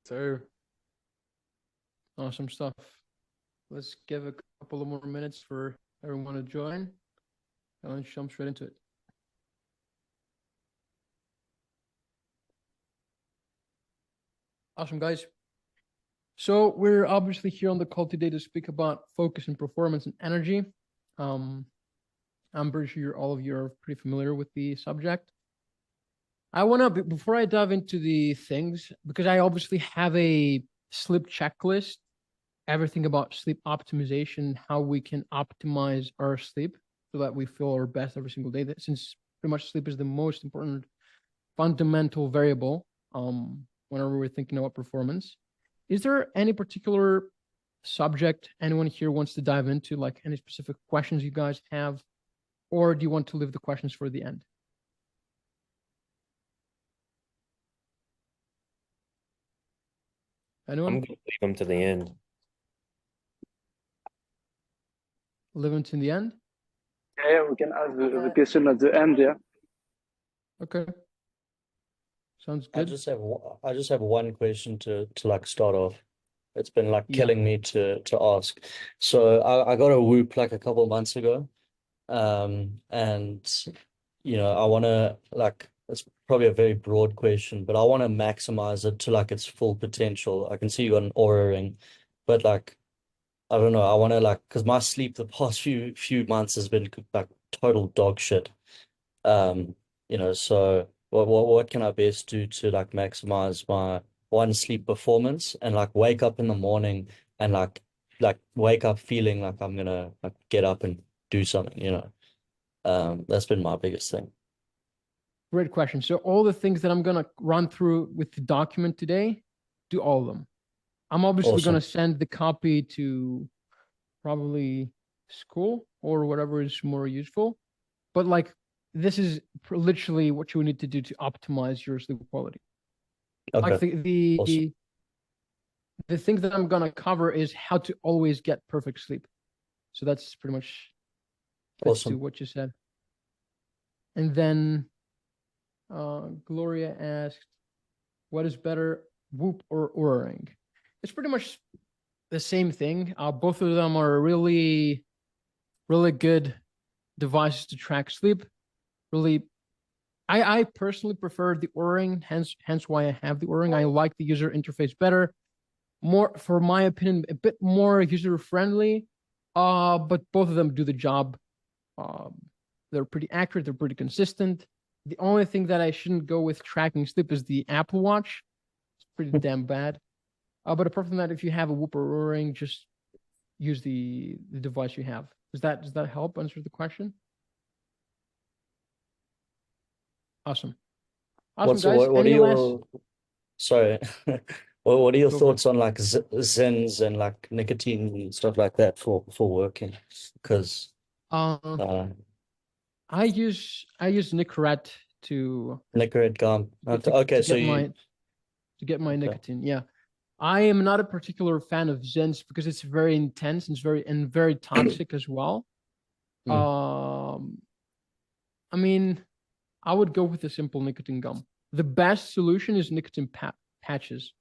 So awesome stuff. Let's give a couple of more minutes for everyone to join, and let's jump straight into it. Awesome, guys. So we're obviously here on the call today to speak about focus and performance and energy. I'm pretty sure all of you are pretty familiar with the subject. I want to, before I dive into the things, because I obviously have a sleep checklist, everything about sleep optimization, how we can optimize our sleep so that we feel our best every single day. That since pretty much sleep is the most important fundamental variable whenever we're thinking about performance. Is there any particular subject anyone here wants to dive into, like any specific questions you guys have, or do you want to leave the questions for the end? Anyone? I'm going to leave them to the end. Leave them to the end? Yeah, we can ask the question at the end, yeah. Okay. Sounds I good. just have one question to like start off. It's been like killing me to ask. So I got a Whoop like a couple of months ago. And I want to like, it's probably a very broad question, but I want to maximize it to like its full potential. I can see you got an Aura ring, but like, I don't know. I want to like, because my sleep the past few months has been like total dog shit. So what can I best do to like maximize my one sleep performance and like wake up in the morning and like wake up feeling like I'm gonna like get up and do something. That's been my biggest thing. Great question. So all the things that I'm going to run through with the document today, do all of them. I'm obviously going to send the copy to probably school or whatever is more useful. But like, this is literally what you need to do to optimize your sleep quality. Okay. Like the things that I'm going to cover is how to always get perfect sleep. So that's pretty much to what you said. And then Gloria asked, what is better, Whoop or Oura Ring? It's pretty much the same thing. Both of them are really, really good devices to track sleep. Really, I personally prefer the Oura Ring, hence why I have the Oura Ring. I like the user interface better. More, for my opinion, a bit more user-friendly. But both of them do the job. They're pretty accurate. They're pretty consistent. The only thing that I shouldn't go with tracking sleep is the Apple Watch. It's pretty damn bad. But apart from that, if you have a Whoop or Oura Ring, just use the device you have. Does that help answer the question? Awesome. Awesome, guys. What are your sorry? What are your thoughts on like Zins and like nicotine and stuff like that for working? Because I use Nicorette to Nicorette gum. To get my nicotine. Yeah. I am not a particular fan of Zins because it's very intense and it's very toxic as well. I mean, I would go with a simple nicotine gum. The best solution is nicotine patches.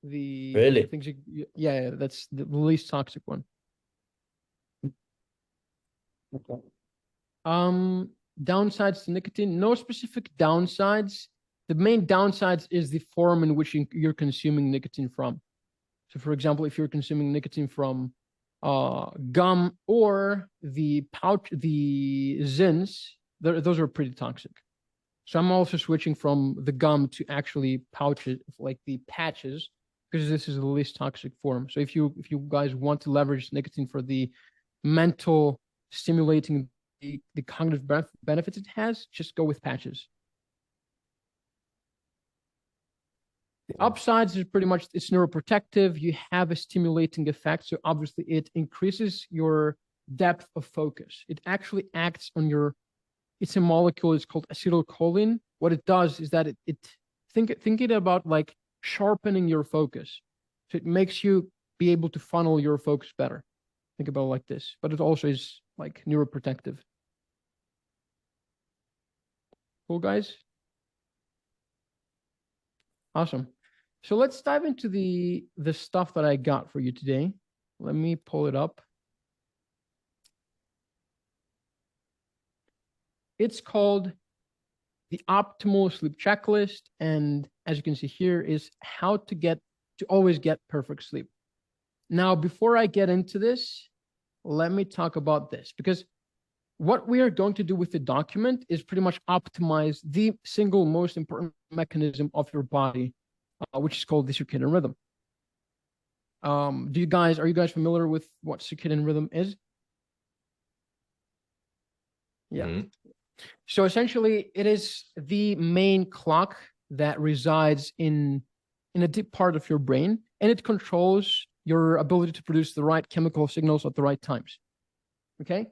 Really? Things yeah, that's the least toxic one. Okay. Downsides to nicotine, no specific downsides. The main downsides is the form in which you're consuming nicotine from. So for example, if you're consuming nicotine from gum or the pouch, the Zins, those are pretty toxic. So I'm also switching from the gum to actually pouches, like the patches, because this is the least toxic form. So if you guys want to leverage nicotine for the mental stimulating, the cognitive benefits it has, just go with patches. The upsides is pretty much it's neuroprotective. You have a stimulating effect. So obviously it increases your depth of focus. It actually acts on it's a molecule, it's called acetylcholine. What it does is that thinking about like sharpening your focus. So it makes you be able to funnel your focus better. Think about it like this, but it also is like neuroprotective. Cool, guys? Awesome. So let's dive into the stuff that I got for you today. Let me pull it up. It's called the optimal sleep checklist. And as you can see here is how to always get perfect sleep. Now, before I get into this, let me talk about this, because what we are going to do with the document is pretty much optimize the single most important mechanism of your body, which is called the circadian rhythm. Are you guys familiar with what circadian rhythm is? Yeah. Mhm. So essentially, it is the main clock that resides in a deep part of your brain, and it controls your ability to produce the right chemical signals at the right times. Okay?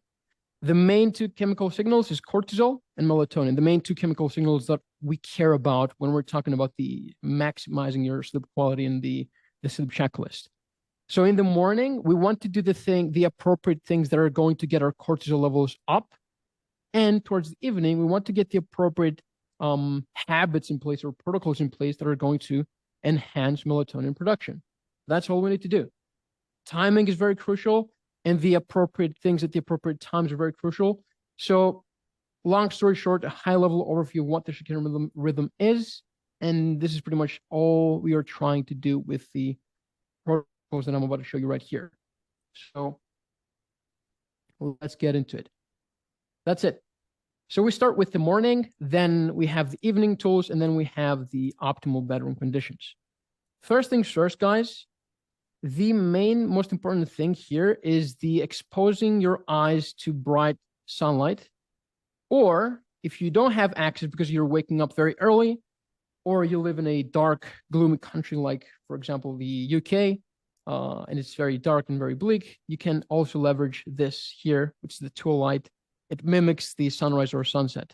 The main two chemical signals is cortisol and melatonin, the main two chemical signals that we care about when we're talking about the maximizing your sleep quality in the sleep checklist. So in the morning, we want to do the appropriate things that are going to get our cortisol levels up. And towards the evening, we want to get the appropriate habits in place or protocols in place that are going to enhance melatonin production. That's all we need to do. Timing is very crucial, and the appropriate things at the appropriate times are very crucial. So long story short, a high-level overview of what the circadian rhythm is, and this is pretty much all we are trying to do with the protocols that I'm about to show you right here. So let's get into it. That's it. So we start with the morning, then we have the evening tools, and then we have the optimal bedroom conditions. First things first, guys, the main, most important thing here is the exposing your eyes to bright sunlight. Or if you don't have access because you're waking up very early, or you live in a dark, gloomy country like, for example, the UK, and it's very dark and very bleak, you can also leverage this here, which is the tool light. It mimics the sunrise or sunset.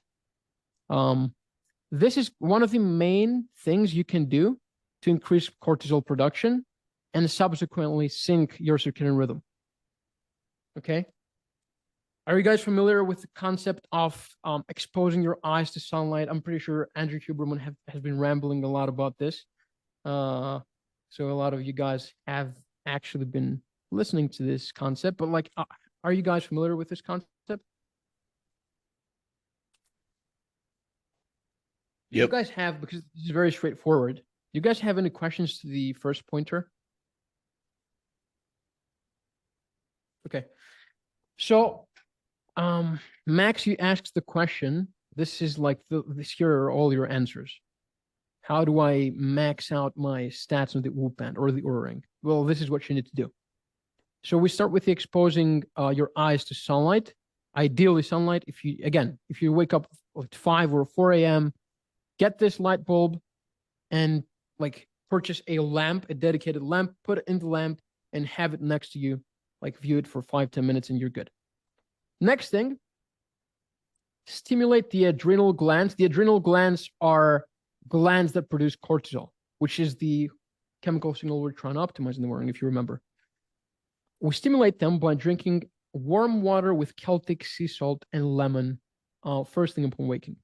This is one of the main things you can do to increase cortisol production and subsequently sync your circadian rhythm. Okay. Are you guys familiar with the concept of exposing your eyes to sunlight? I'm pretty sure Andrew Huberman has been rambling a lot about this. So a lot of you guys have actually been listening to this concept, but like, are you guys familiar with this concept? You guys have, because this is very straightforward, you guys have any questions to the first pointer? Okay. So, Max, you asked the question. This is like here are all your answers. How do I max out my stats on the Whoop band or the Oura Ring? Well, this is what you need to do. So we start with the exposing your eyes to sunlight. Ideally sunlight. If you wake up at 5 or 4 a.m., get this light bulb and like purchase a lamp, a dedicated lamp, put it in the lamp and have it next to you, like view it for 5-10 minutes and you're good. Next thing, stimulate the adrenal glands. The adrenal glands are glands that produce cortisol, which is the chemical signal we're trying to optimize in the morning, if you remember. We stimulate them by drinking warm water with Celtic sea salt and lemon first thing upon waking.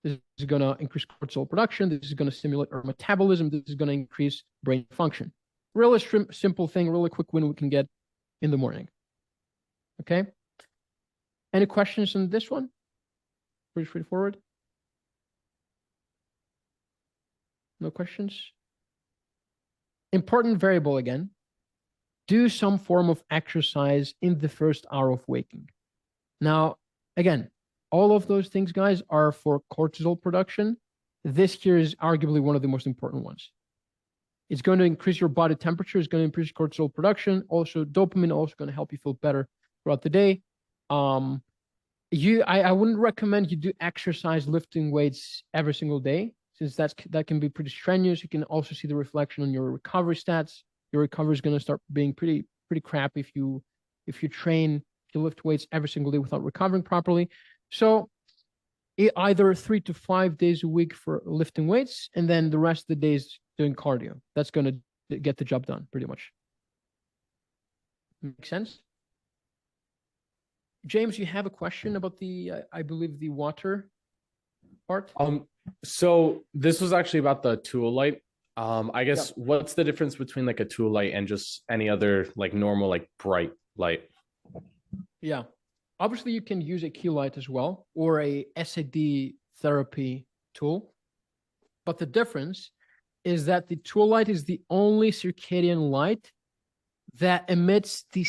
This is going to increase cortisol production. This is going to stimulate our metabolism. This is going to increase brain function. Really simple thing, really quick win we can get in the morning. Okay. Any questions on this one? Pretty straightforward. No questions? Important variable again. Do some form of exercise in the first hour of waking. Now, again, all of those things, guys, are for cortisol production. This here is arguably one of the most important ones. It's going to increase your body temperature. It's going to increase cortisol production. Also, dopamine also going to help you feel better throughout the day. I wouldn't recommend you do exercise lifting weights every single day, since that can be pretty strenuous. You can also see the reflection on your recovery stats. Your recovery is going to start being pretty crap if you train, if you lift weights every single day without recovering properly. So either 3 to 5 days a week for lifting weights, and then the rest of the days doing cardio. That's going to get the job done pretty much. Make sense? James, you have a question about I believe the water part? So this was actually about the tool light. I guess what's the difference between like a tool light and just any other like normal like bright light? Yeah. Obviously, you can use a key light as well or a SAD therapy tool. But the difference is that the tool light is the only circadian light that emits the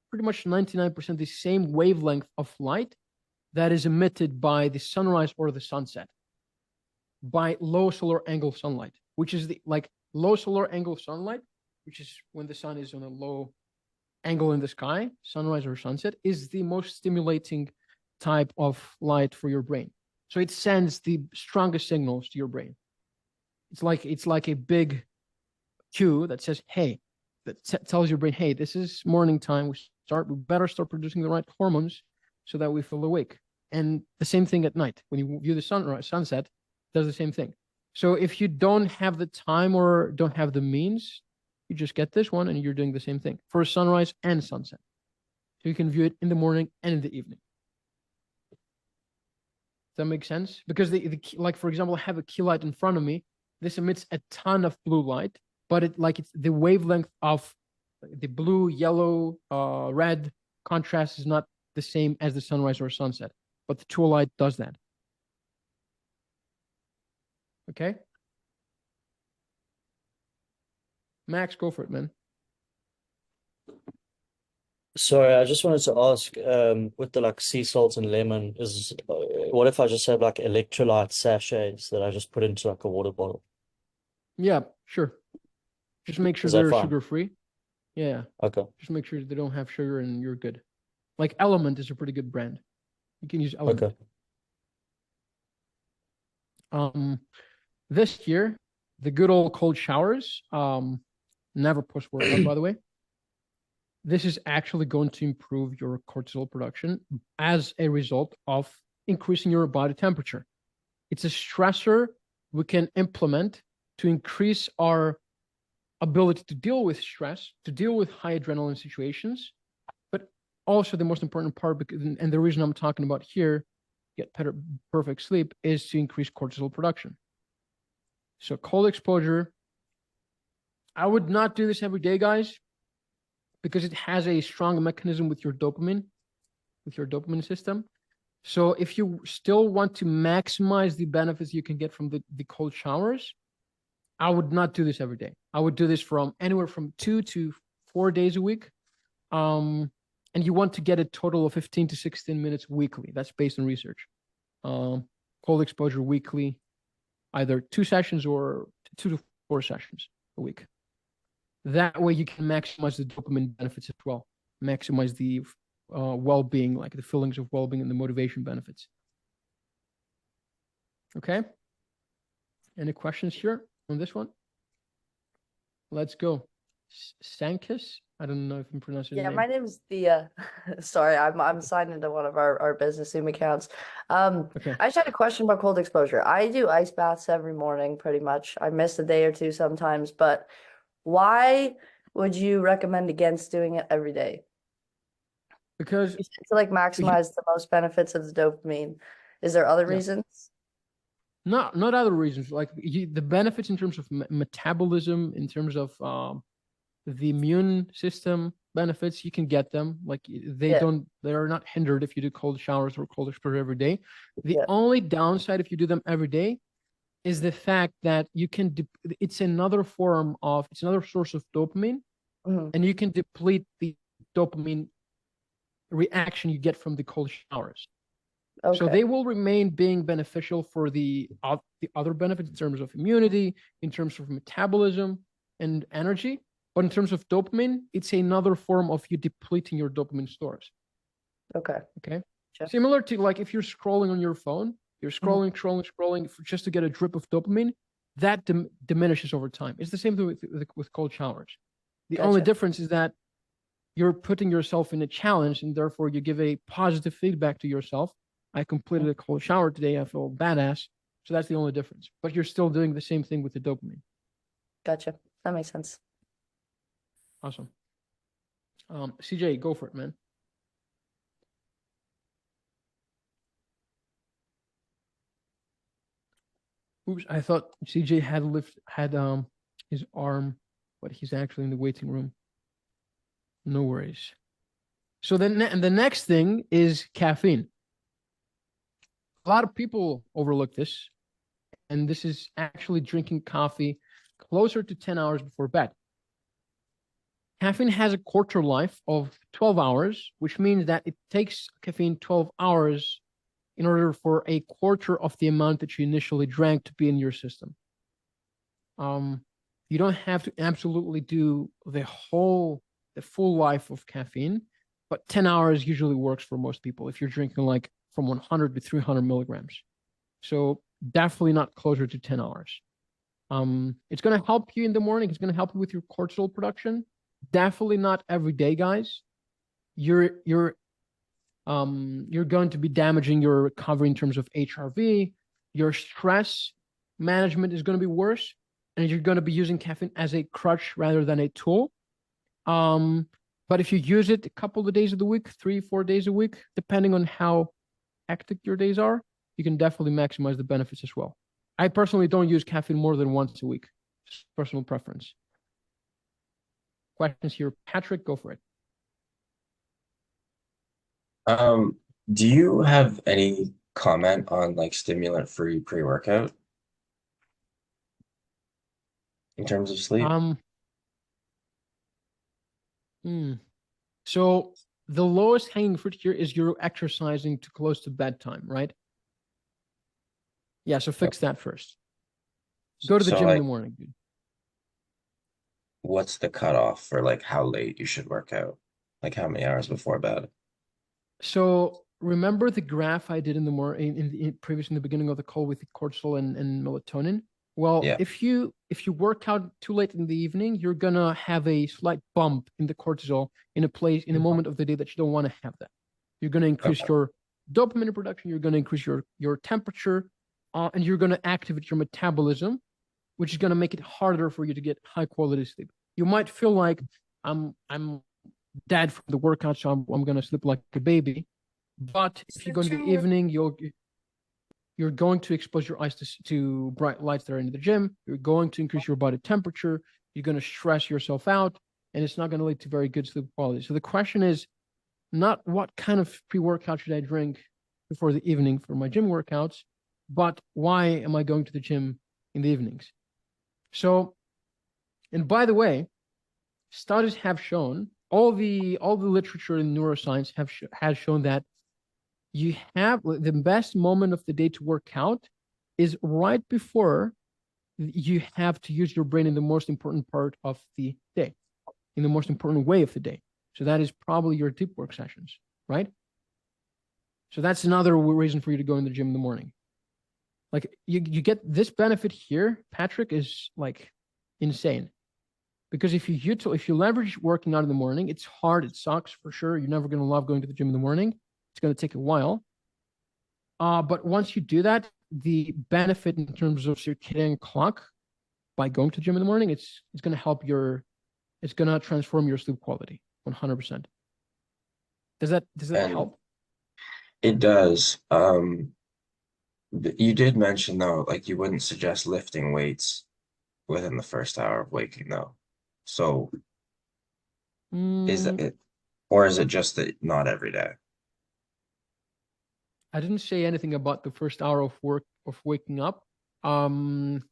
pretty much 99% the same wavelength of light that is emitted by the sunrise or the sunset by low solar angle sunlight, which is the like low solar angle sunlight, which is when the sun is on a low angle in the sky, sunrise or sunset, is the most stimulating type of light for your brain. So it sends the strongest signals to your brain. It's like a big cue that says, hey, that tells your brain, hey, this is morning time. We better start producing the right hormones so that we feel awake. And the same thing at night. When you view the sunset, does the same thing. So if you don't have the time or don't have the means, you just get this one and you're doing the same thing for sunrise and sunset. So you can view it in the morning and in the evening. Does that make sense? Because like, for example, I have a key light in front of me. This emits a ton of blue light, but it's the wavelength of the blue, yellow, red contrast is not the same as the sunrise or sunset, but the tool light does that. Okay. Max, go for it, man. Sorry, I just wanted to ask, with the like sea salt and lemon, what if I just have like electrolyte sachets that I just put into like a water bottle? Yeah, sure. Just make sure Is that they're fine? sugar-free. Yeah. Okay. Just make sure they don't have sugar and you're good. Like Element is a pretty good brand. You can use Element. Okay. This year, the good old cold showers, never post-workout, by the way. This is actually going to improve your cortisol production as a result of increasing your body temperature. It's a stressor we can implement to increase our ability to deal with stress, to deal with high adrenaline situations. But also the most important part, and the reason I'm talking about here, get better, perfect sleep, is to increase cortisol production. So cold exposure, I would not do this every day, guys, because it has a strong mechanism with your dopamine system. So if you still want to maximize the benefits you can get from the cold showers, I would not do this every day. I would do this from anywhere from 2 to 4 days a week. And you want to get a total of 15 to 16 minutes weekly. That's based on research. Cold exposure weekly, either 2 sessions or 2 to 4 sessions a week. That way you can maximize the dopamine benefits as well. Maximize the well-being, like the feelings of well-being and the motivation benefits. Okay. Any questions here on this one? Let's go. Sankis? I don't know if I'm pronouncing your name. My name is Thea. Sorry, I'm signed into one of our business Zoom accounts. Okay. I just had a question about cold exposure. I do ice baths every morning, pretty much. I miss a day or two sometimes, but why would you recommend against doing it every day? Because You said to like maximize the most benefits of the dopamine. Is there other reasons? not other reasons. Like the benefits in terms of metabolism, in terms of the immune system benefits, you can get them. Like they are not hindered if you do cold showers or cold exposure every day. The only downside if you do them every day is the fact that you can it's another source of dopamine, and you can deplete the dopamine reaction you get from the cold showers. Okay. So they will remain being beneficial for the other benefits in terms of immunity, in terms of metabolism and energy. But in terms of dopamine, it's another form of you depleting your dopamine stores. Okay. Sure. Similar to like if you're scrolling on your phone, you're scrolling just to get a drip of dopamine, that diminishes over time. It's the same thing with cold showers. The only difference is that you're putting yourself in a challenge, and therefore you give a positive feedback to yourself. I completed a cold shower today. I feel badass. So that's the only difference. But you're still doing the same thing with the dopamine. Gotcha. That makes sense. Awesome. CJ, go for it, man. Oops, I thought CJ had his arm, but he's actually in the waiting room. No worries. So then the next thing is caffeine. A lot of people overlook this, and this is actually drinking coffee closer to 10 hours before bed. Caffeine has a quarter life of 12 hours, which means that it takes caffeine 12 hours in order for a quarter of the amount that you initially drank to be in your system. You don't have to absolutely do the full life of caffeine, but 10 hours usually works for most people if you're drinking like from 100 to 300 milligrams. So definitely not closer to 10 hours. It's going to help you in the morning. It's going to help you with your cortisol production. Definitely not every day, guys. You're going to be damaging your recovery in terms of HRV. Your stress management is going to be worse, and you're going to be using caffeine as a crutch rather than a tool. But if you use it a couple of days of the week, 3-4 days a week, depending on how hectic your days are, you can definitely maximize the benefits as well. I personally don't use caffeine more than once a week. Just personal preference. Questions here, Patrick? Go for it. Do you have any comment on like stimulant-free pre-workout in terms of sleep? So the lowest hanging fruit here is you're exercising too close to bedtime, right? Yeah, so fix that first. Go to the So, gym in like, the morning, dude. what's the cutoff for like how late you should work out? Like how many hours before bed? So remember the graph I did in the beginning of the call with the cortisol and melatonin? Well, Yeah. if you work out too late in the evening, you're gonna have a slight bump in the cortisol in a moment of the day that you don't want to have that. You're gonna increase Okay. your dopamine production, you're gonna increase your temperature, and you're gonna activate your metabolism, which is gonna make it harder for you to get high quality sleep. You might feel like I'm dead from the workout, so I'm gonna sleep like a baby. But if you go in the evening, you're going to expose your eyes to bright lights that are in the gym. You're going to increase your body temperature. You're going to stress yourself out, and it's not going to lead to very good sleep quality. So the question is not what kind of pre-workout should I drink before the evening for my gym workouts, but why am I going to the gym in the evenings? So, and by the way, studies have shown all the literature in neuroscience has shown that you have the best moment of the day to work out is right before you have to use your brain in the most important part of the day, in the most important way of the day. So that is probably your deep work sessions, right? So that's another reason for you to go in the gym in the morning. Like you get this benefit here, Patrick, is like insane. Because if you leverage working out in the morning, it's hard, it sucks for sure. You're never going to love going to the gym in the morning. It's going to take a while. But once you do that, the benefit in terms of circadian clock by going to the gym in the morning, it's going to help it's going to transform your sleep quality 100%. Does that And help? it does. You did mention though, like you wouldn't suggest lifting weights within the first hour of waking though. So is that it, or is it just that not every day? I didn't say anything about the first hour of waking up. I mean,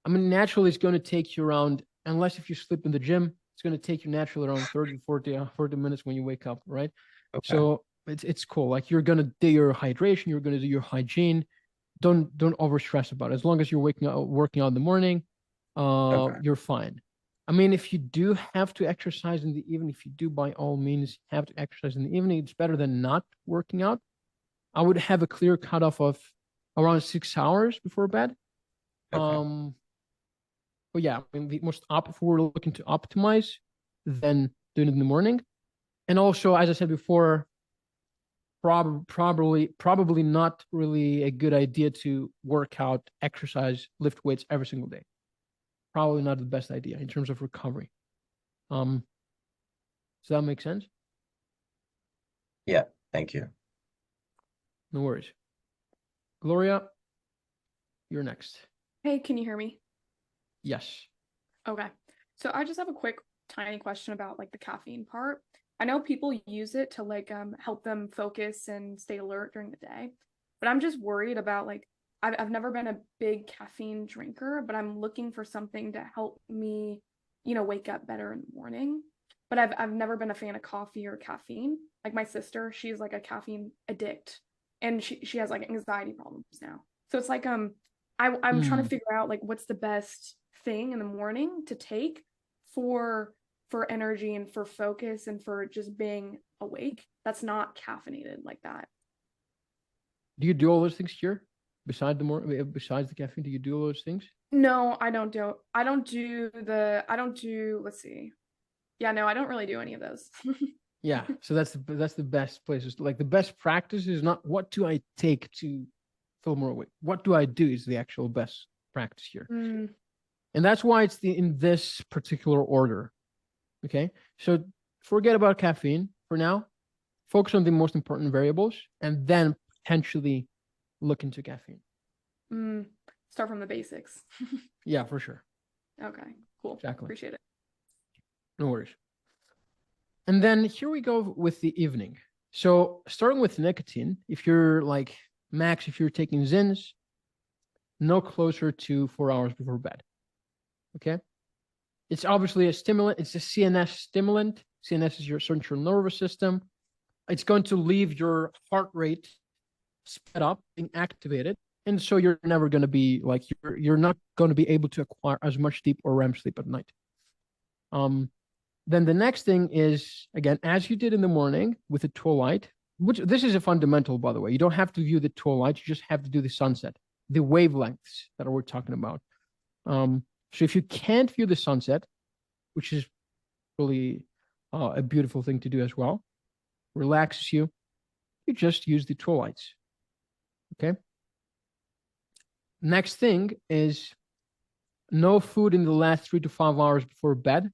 naturally, it's going to take you around, unless if you sleep in the gym, it's going to take you naturally around 30, 40 minutes when you wake up, right? Okay. So it's cool. Like you're going to do your hydration, you're going to do your hygiene. Don't over stress about it. As long as you're working out in the morning, Okay. you're fine. I mean, if you do have to exercise in the evening, if you do by all means have to exercise in the evening, it's better than not working out. I would have a clear cutoff of around 6 hours before bed. Okay. But yeah, I mean, if we're looking to optimize, then doing it in the morning. And also, as I said before, probably not really a good idea to work out, exercise, lift weights every single day. Probably not the best idea in terms of recovery. Does that make sense? Yeah, thank you. No worries. Gloria, you're next. Hey, can you hear me? Yes. Okay. So I just have a quick tiny question about like the caffeine part. I know people use it to like help them focus and stay alert during the day, but I'm just worried about like I've never been a big caffeine drinker, but I'm looking for something to help me, wake up better in the morning. But I've never been a fan of coffee or caffeine. Like my sister, she's like a caffeine addict and she has like anxiety problems now. So it's like I'm trying to figure out like what's the best thing in the morning to take for energy and for focus and for just being awake that's not caffeinated like that. Do you do all those things here? Besides the caffeine, do you do all those things? No, I don't do, let's see. Yeah, no, I don't really do any of those. Yeah. So that's the best places. Like the best practice is not what do I take to feel more awake. What do I do is the actual best practice here. Mm, And that's why it's in this particular order. Okay. So forget about caffeine for now. Focus on the most important variables and then potentially look into caffeine. Start from the basics. Yeah, for sure. Okay, cool. Exactly. Appreciate it. No worries. And then here we go with the evening. So starting with nicotine, if you're like max, if you're taking Zins, no closer to 4 hours before bed. Okay. It's obviously a stimulant. It's a CNS stimulant. CNS is your central nervous system. It's going to leave your heart rate sped up, being activated. And so you're never going to be like, you're not going to be able to acquire as much deep or REM sleep at night. Then the next thing is, again, as you did in the morning with the twilight, which this is a fundamental, by the way. You don't have to view the twilight. You just have to do the sunset, the wavelengths that we're talking about. So if you can't view the sunset, which is really a beautiful thing to do as well, relaxes you, you just use the twilights. Okay. Next thing is no food in the last 3 to 5 hours before bed,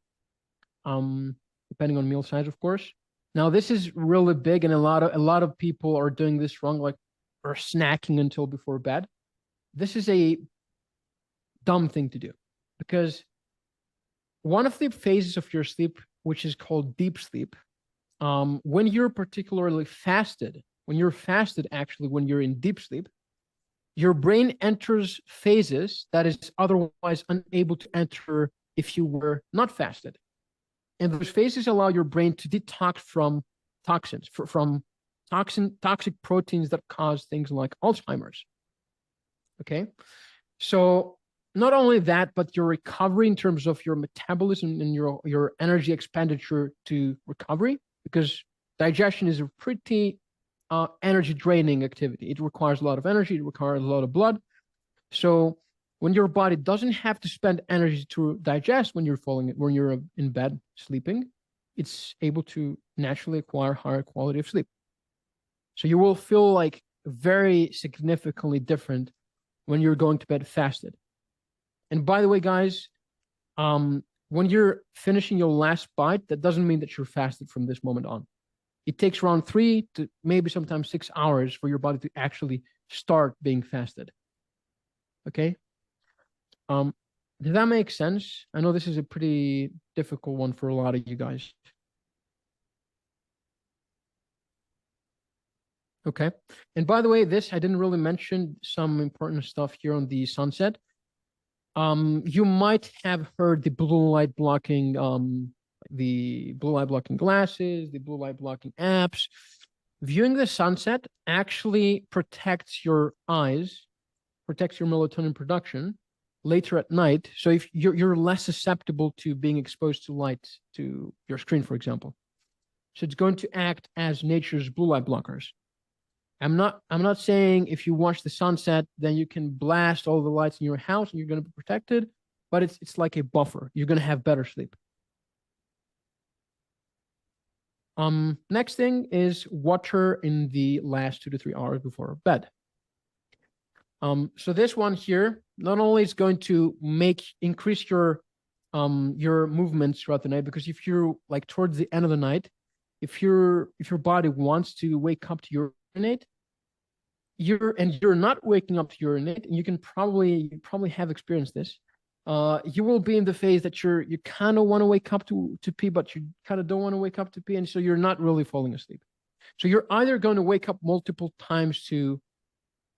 depending on meal size, of course. Now, this is really big, and a lot of people are doing this wrong, like are snacking until before bed. This is a dumb thing to do because one of the phases of your sleep, which is called deep sleep, when you're particularly fasted, when you're in deep sleep, your brain enters phases that is otherwise unable to enter if you were not fasted. And those phases allow your brain to detox from toxins, from toxic proteins that cause things like Alzheimer's. Okay. So not only that, but your recovery in terms of your metabolism and your energy expenditure to recovery, because digestion is a pretty energy draining activity. It requires a lot of energy. It requires a lot of blood. So when your body doesn't have to spend energy to digest when you're in bed sleeping, it's able to naturally acquire higher quality of sleep. So you will feel like very significantly different when you're going to bed fasted. And by the way, guys, when you're finishing your last bite, that doesn't mean that you're fasted from this moment on. It takes around 3 to maybe sometimes 6 hours for your body to actually start being fasted. Okay. Does that make sense? I know this is a pretty difficult one for a lot of you guys. Okay. And by the way, I didn't really mention some important stuff here on the sunset. You might have heard the blue light blocking glasses, the blue light blocking apps. Viewing the sunset actually protects your eyes, protects your melatonin production later at night. So if you're less susceptible to being exposed to light to your screen, for example. So it's going to act as nature's blue light blockers. I'm not saying if you watch the sunset, then you can blast all the lights in your house and you're going to be protected, but it's like a buffer. You're going to have better sleep. Next thing is water in the last 2 to 3 hours before bed. So this one here, not only is going to increase your movements throughout the night, because if you're like towards the end of the night, if your body wants to wake up to urinate, you're not waking up to urinate, and you probably have experienced this. You will be in the phase that you kind of want to wake up to pee, but you kind of don't want to wake up to pee, and so you're not really falling asleep. So you're either going to wake up multiple times to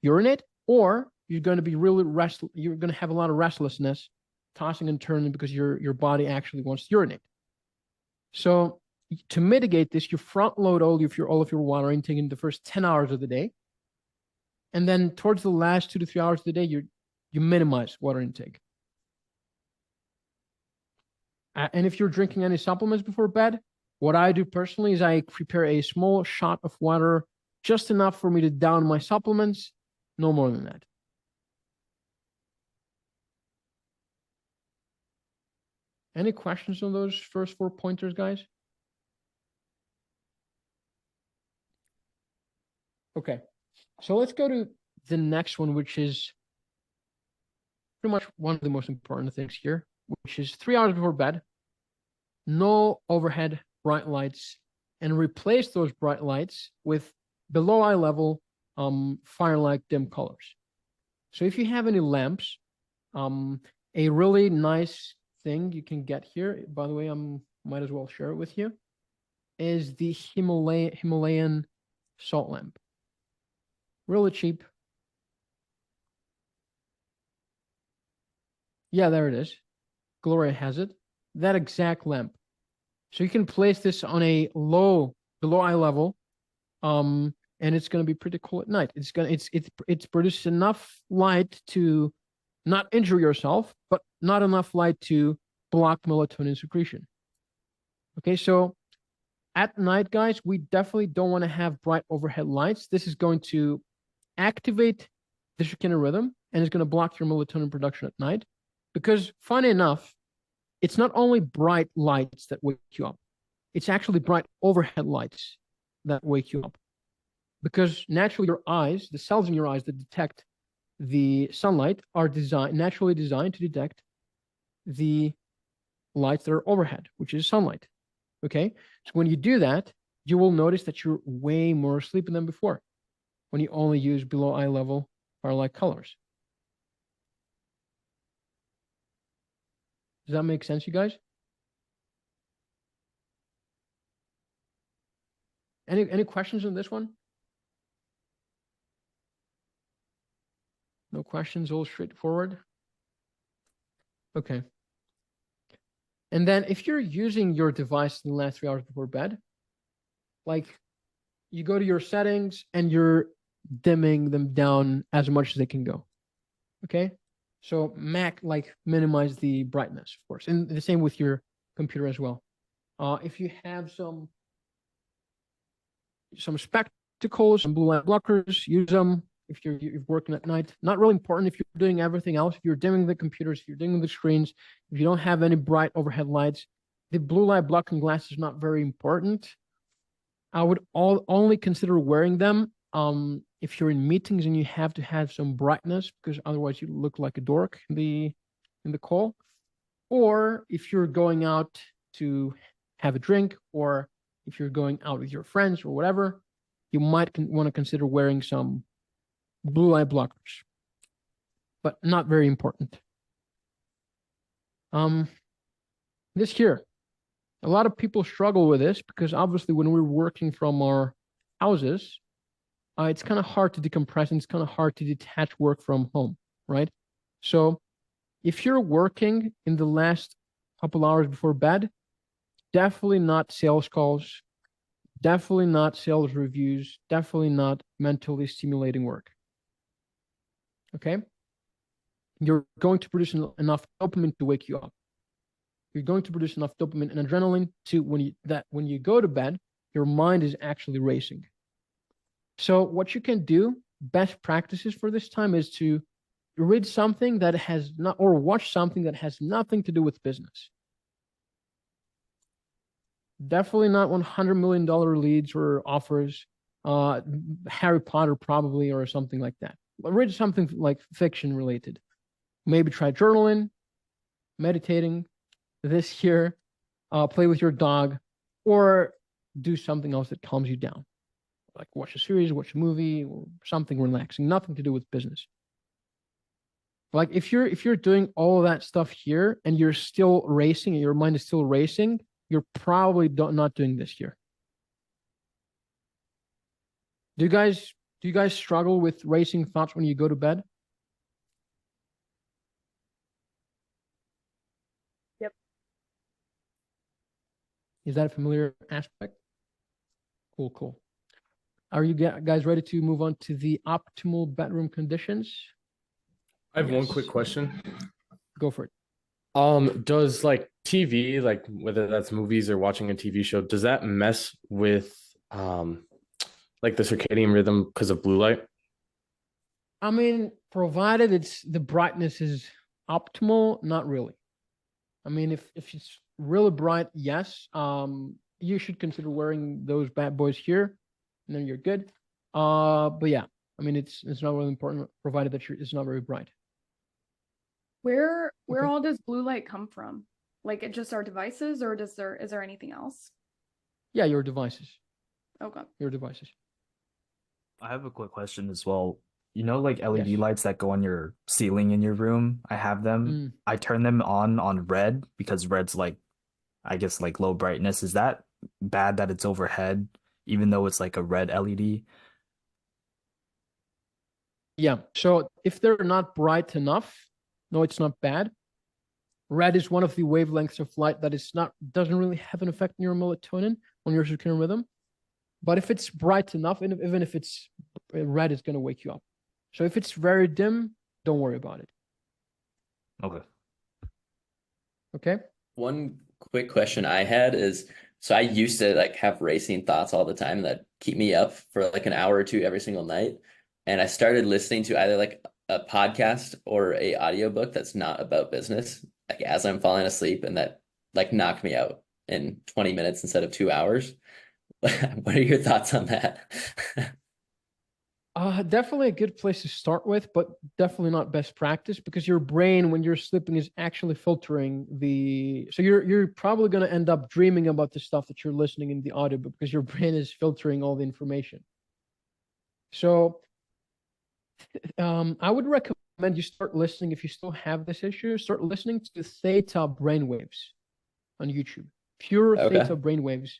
urinate, or you're going to be really restless. You're going to have a lot of restlessness, tossing and turning because your body actually wants to urinate. So to mitigate this, you front load all of your water intake in the first 10 hours of the day. And then towards the last 2 to 3 hours of the day, you minimize water intake. And if you're drinking any supplements before bed, what I do personally is I prepare a small shot of water, just enough for me to down my supplements, no more than that. Any questions on those first 4 pointers, guys? Okay, so let's go to the next one, which is pretty much one of the most important things here, which is 3 hours before bed, no overhead bright lights, and replace those bright lights with below eye level firelight dim colors. So if you have any lamps, a really nice thing you can get here, by the way, might as well share it with you, is the Himalayan salt lamp. Really cheap. Yeah, there it is. Gloria has it. That exact lamp. So you can place this on a below eye level, and it's going to be pretty cool at night. It's produced enough light to not injure yourself, but not enough light to block melatonin secretion. Okay, so at night, guys, we definitely don't want to have bright overhead lights. This is going to activate the circadian rhythm, and it's going to block your melatonin production at night. Because funny enough, it's not only bright lights that wake you up, it's actually bright overhead lights that wake you up. Because naturally your eyes, the cells in your eyes that detect the sunlight are naturally designed to detect the lights that are overhead, which is sunlight. Okay, so when you do that, you will notice that you're way more asleep than before when you only use below eye level firelight colors. Does that make sense, you guys? Any questions on this one? No questions, all straightforward. Okay. And then if you're using your device in the last 3 hours before bed, like you go to your settings and you're dimming them down as much as they can go. Okay. So minimize the brightness, of course, and the same with your computer as well. If you have some spectacles and blue light blockers, use them. If you're working at night, not really important. If you're doing everything else, if you're dimming the computers, if you're dimming the screens, if you don't have any bright overhead lights, the blue light blocking glass is not very important. I would only consider wearing them if you're in meetings and you have to have some brightness, because otherwise you look like a dork in the call. Or if you're going out to have a drink, or if you're going out with your friends or whatever, you might want to consider wearing some blue light blockers, but not very important. This here, a lot of people struggle with this because obviously when we're working from our houses, it's kind of hard to decompress and it's kind of hard to detach work from home, right? So if you're working in the last couple hours before bed, definitely not sales calls, definitely not sales reviews, definitely not mentally stimulating work. Okay? You're going to produce enough dopamine to wake you up. You're going to produce enough dopamine and adrenaline to when you go to bed, your mind is actually racing. So what you can do, best practices for this time, is to read something that has not, or watch something that has nothing to do with business. Definitely not $100 million leads or offers, Harry Potter probably, or something like that. Read something like fiction related. Maybe try journaling, meditating, this here, play with your dog, or do something else that calms you down. like watch a series, watch a movie, or something relaxing, nothing to do with business. Like if you're doing all of that stuff here and you're still racing and your mind is still racing, you're probably not doing this here. Do you guys struggle with racing thoughts when you go to bed? Yep. Is that a familiar aspect? Cool, cool. Are you guys ready to move on to the optimal bedroom conditions? I have one Yes. quick question. Go for it. Does like TV, like whether that's movies or watching a TV show, does that mess with like the circadian rhythm because of blue light? I mean, provided the brightness is optimal, not really. I mean, if it's really bright, yes. You should consider wearing those bad boys here, and then you're good. But yeah, I mean, it's not really important, provided that it's not very bright. Where Okay. all does blue light come from? Like it just our devices, or is there anything else? Yeah, your devices. Okay. Your devices. I have a quick question as well. You know, like LED Yes. lights that go on your ceiling in your room? I have them. Mm. I turn them on red because red's like, I guess, like low brightness. Is that bad that it's overhead, even though it's like a red LED? Yeah. So if they're not bright enough, no, it's not bad. Red is one of the wavelengths of light that doesn't really have an effect on your melatonin, on your circadian rhythm. But if it's bright enough, and even if it's red, it's going to wake you up. So if it's very dim, don't worry about it. Okay. Okay. One quick question I had is, so I used to like have racing thoughts all the time that keep me up for like an hour or two every single night. And I started listening to either like a podcast or a audiobook that's not about business, like as I'm falling asleep, and that like knocked me out in 20 minutes instead of 2 hours. What are your thoughts on that? Definitely a good place to start with, but definitely not best practice, because your brain, when you're sleeping, is actually filtering so you're probably going to end up dreaming about the stuff that you're listening in the audiobook because your brain is filtering all the information. So I would recommend you start listening, if you still have this issue, start listening to theta brainwaves on YouTube. Pure Okay. theta brainwaves.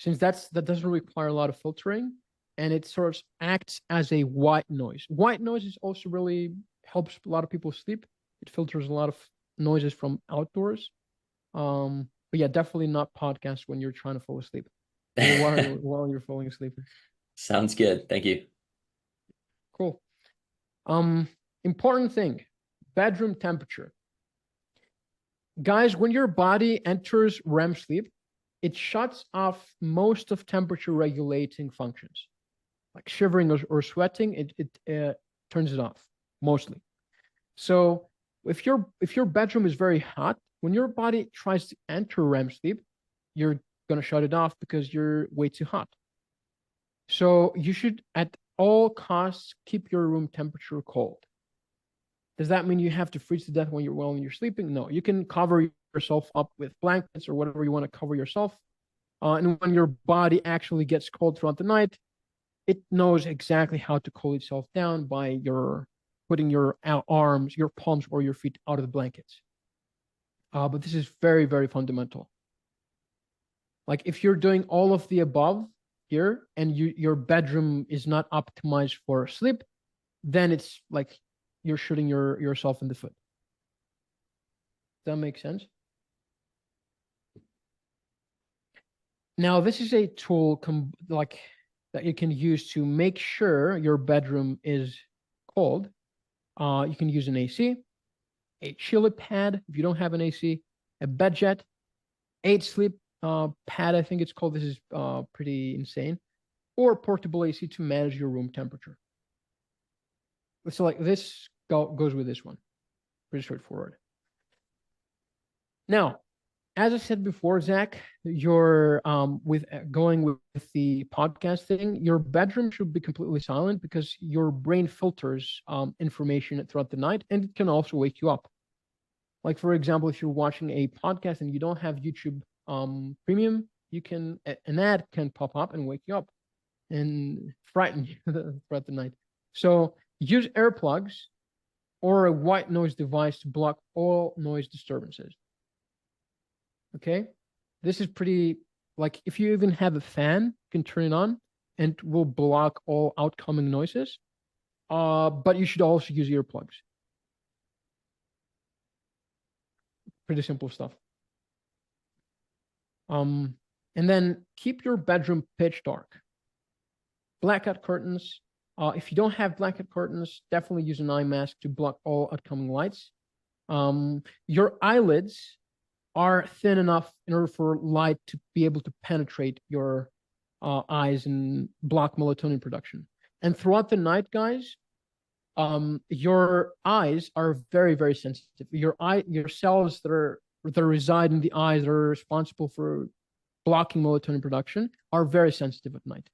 Since that doesn't require a lot of filtering, and it sort of acts as a white noise. White noise is also really helps a lot of people sleep. It filters a lot of noises from outdoors. But yeah, definitely not podcasts when you're trying to fall asleep or while you're falling asleep. Sounds good. Thank you. Cool. Important thing, bedroom temperature. Guys, when your body enters REM sleep, it shuts off most of temperature regulating functions. Like shivering or sweating, it turns it off mostly. So if your bedroom is very hot, when your body tries to enter REM sleep, you're gonna shut it off because you're way too hot. So you should, at all costs, keep your room temperature cold. Does that mean you have to freeze to death when you're sleeping? No, you can cover yourself up with blankets or whatever you want to cover yourself. And when your body actually gets cold throughout the night, it knows exactly how to cool itself down by putting your arms, your palms, or your feet out of the blankets. But this is very, very fundamental. Like if you're doing all of the above here and your bedroom is not optimized for sleep, then it's like you're shooting yourself in the foot. Does that make sense? Now, this is a tool that you can use to make sure your bedroom is cold. You can use an AC, a chili pad if you don't have an AC, a bed jet, 8 sleep pad, I think it's called. This is pretty insane. Or portable AC to manage your room temperature. So like this goes with this one. Pretty straightforward. Now, as I said before, Zach, you're going with the podcast thing, your bedroom should be completely silent because your brain filters information throughout the night, and it can also wake you up. Like, for example, if you're watching a podcast and you don't have YouTube Premium, an ad can pop up and wake you up. and frighten you throughout the night. So use earplugs or a white noise device to block all noise disturbances. Okay, this is pretty, like, if you even have a fan, you can turn it on and it will block all outcoming noises. But you should also use earplugs. Pretty simple stuff. And then keep your bedroom pitch dark. Blackout curtains. If you don't have blackout curtains, definitely use an eye mask to block all outcoming lights. Your eyelids are thin enough in order for light to be able to penetrate your eyes and block melatonin production. And throughout the night, guys, your eyes are very, very sensitive. Your cells that reside in the eyes that are responsible for blocking melatonin production are very sensitive at night.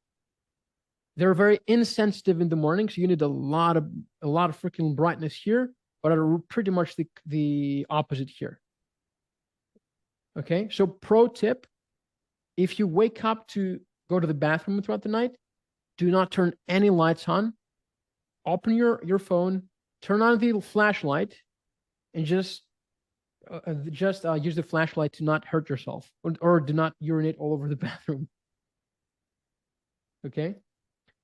They're very insensitive in the morning, so you need a lot of freaking brightness here, but are pretty much the opposite here. Okay, so pro tip: if you wake up to go to the bathroom throughout the night, do not turn any lights on. Open your phone, turn on the flashlight, and just use the flashlight to not hurt yourself, or do not urinate all over the bathroom. Okay,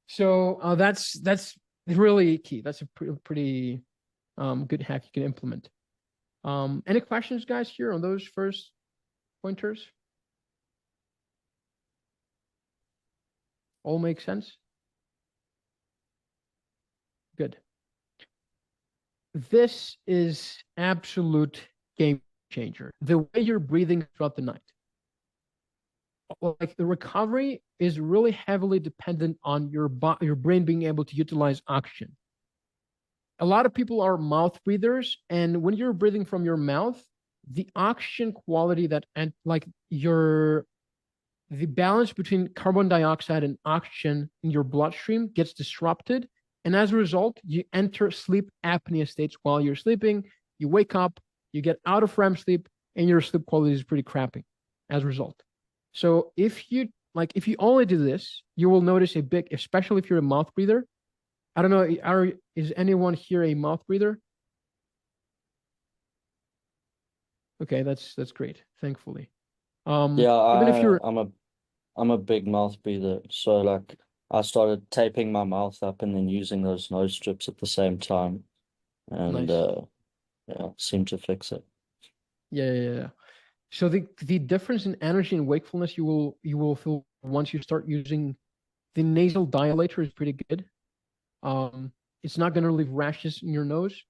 so that's really key. That's a pretty good hack you can implement. Any questions, guys, here on those first pointers? All make sense? Good. This is absolute game changer. The way you're breathing throughout the night. Like, the recovery is really heavily dependent on your brain being able to utilize oxygen. A lot of people are mouth breathers, and when you're breathing from your mouth, the oxygen quality the balance between carbon dioxide and oxygen in your bloodstream gets disrupted. And as a result, you enter sleep apnea states while you're sleeping. You wake up, you get out of REM sleep, and your sleep quality is pretty crappy as a result. So if you only do this, you will notice a big, especially if you're a mouth breather. I don't know, is anyone here a mouth breather? Okay, that's great, thankfully. Yeah, even if you're I'm a big mouth breather, so like I started taping my mouth up and then using those nose strips at the same time, and nice. yeah, seemed to fix it. Yeah. So the difference in energy and wakefulness you will feel once you start using the nasal dilator is pretty good. It's not going to leave rashes in your nose,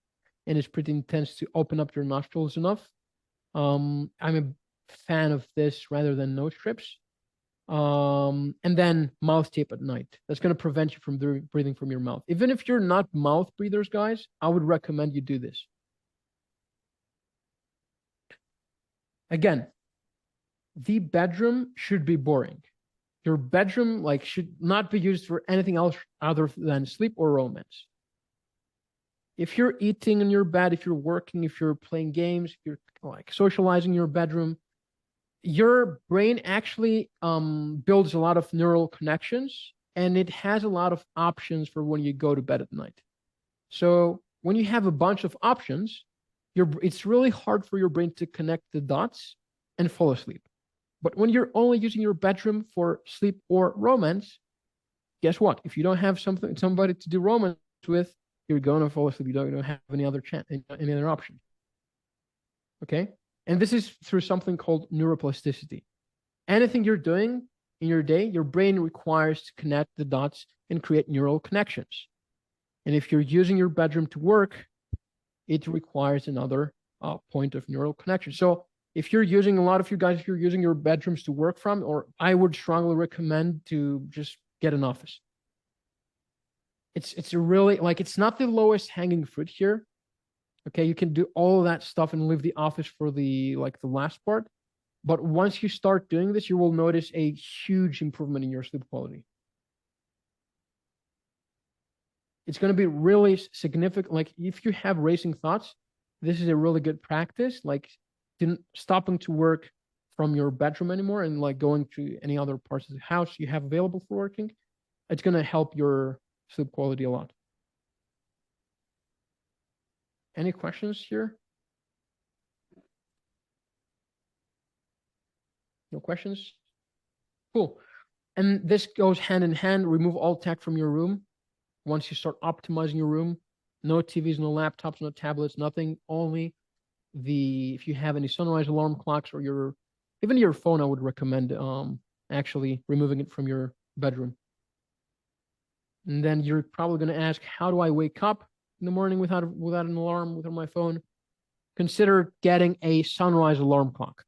and it's pretty intense to open up your nostrils enough. I'm a fan of this rather than nose strips. And then mouth tape at night. That's going to prevent you from breathing from your mouth. Even if you're not mouth breathers, guys, I would recommend you do this. Again, the bedroom should be boring. Your bedroom should not be used for anything else other than sleep or romance. If you're eating in your bed, if you're working, if you're playing games, if you're socializing in your bedroom, your brain actually builds a lot of neural connections, and it has a lot of options for when you go to bed at night. So when you have a bunch of options, it's really hard for your brain to connect the dots and fall asleep. But when you're only using your bedroom for sleep or romance, guess what? If you don't have somebody to do romance with, you're going to fall asleep. You don't have any other option. Okay? And this is through something called neuroplasticity. Anything you're doing in your day, your brain requires to connect the dots and create neural connections. And if you're using your bedroom to work, it requires another point of neural connection. So if you're using, a lot of you guys, if you're using your bedrooms to work from, or I would strongly recommend to just get an office. It's a really, it's not the lowest hanging fruit here. Okay, you can do all of that stuff and leave the office for the last part. But once you start doing this, you will notice a huge improvement in your sleep quality. It's going to be really significant. If you have racing thoughts, this is a really good practice. Stopping to work from your bedroom anymore and going to any other parts of the house you have available for working. it's going to help your sleep quality a lot. Any questions here? No questions? Cool. And this goes hand in hand. Remove all tech from your room. Once you start optimizing your room, no TVs, no laptops, no tablets, nothing. Only if you have any sunrise alarm clocks or even your phone, I would recommend actually removing it from your bedroom. And then you're probably going to ask, how do I wake up in the morning without an alarm, without my phone? Consider getting a sunrise alarm clock.